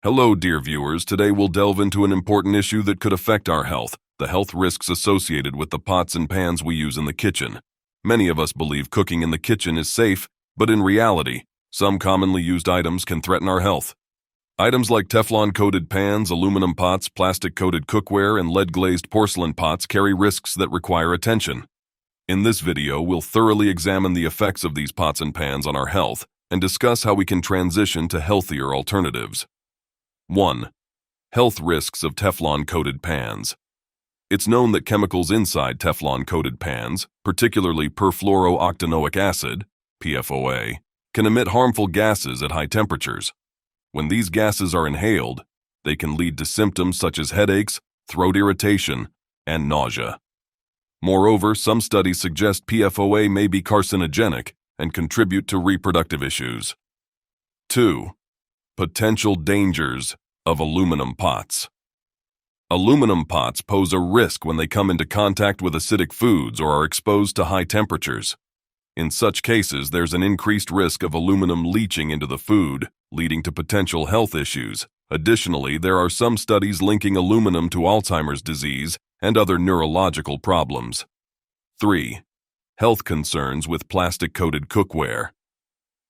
Hello, dear viewers. Today we'll delve into an important issue that could affect our health, the health risks associated with the pots and pans we use in the kitchen. Many of us believe cooking in the kitchen is safe, but in reality, some commonly used items can threaten our health. Items like Teflon-coated pans, aluminum pots, plastic-coated cookware, and lead-glazed porcelain pots carry risks that require attention. In this video, we'll thoroughly examine the effects of these pots and pans on our health and discuss how we can transition to healthier alternatives. 1. Health risks of Teflon-coated pans. It's known that chemicals inside Teflon-coated pans, particularly perfluorooctanoic acid, PFOA, can emit harmful gases at high temperatures. When these gases are inhaled, they can lead to symptoms such as headaches, throat irritation, and nausea. Moreover, some studies suggest PFOA may be carcinogenic and contribute to reproductive issues. 2. Potential dangers of aluminum pots. Aluminum pots pose a risk when they come into contact with acidic foods or are exposed to high temperatures. In such cases, there's an increased risk of aluminum leaching into the food, leading to potential health issues. Additionally, there are some studies linking aluminum to Alzheimer's disease and other neurological problems. 3. Health concerns with plastic-coated cookware.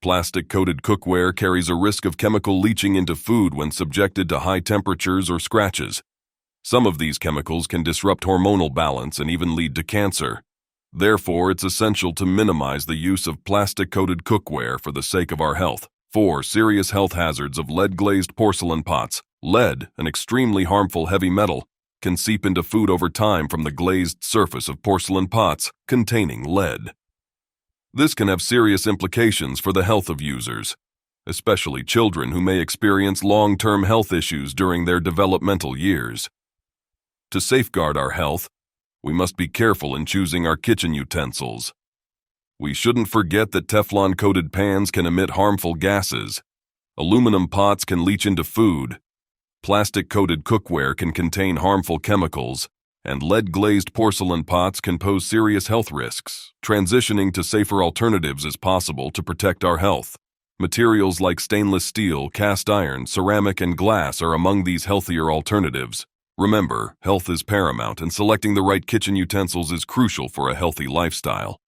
Plastic-coated cookware carries a risk of chemical leaching into food when subjected to high temperatures or scratches. Some of these chemicals can disrupt hormonal balance and even lead to cancer. Therefore, it's essential to minimize the use of plastic-coated cookware for the sake of our health. 4. Serious health hazards of lead-glazed porcelain pots. Lead, an extremely harmful heavy metal, can seep into food over time from the glazed surface of porcelain pots containing lead. This can have serious implications for the health of users, especially children who may experience long-term health issues during their developmental years. To safeguard our health, we must be careful in choosing our kitchen utensils. We shouldn't forget that Teflon-coated pans can emit harmful gases. Aluminum pots can leach into food. Plastic-coated cookware can contain harmful chemicals, and lead-glazed porcelain pots can pose serious health risks. Transitioning to safer alternatives is possible to protect our health. Materials like stainless steel, cast iron, ceramic, and glass are among these healthier alternatives. Remember, health is paramount, and selecting the right kitchen utensils is crucial for a healthy lifestyle.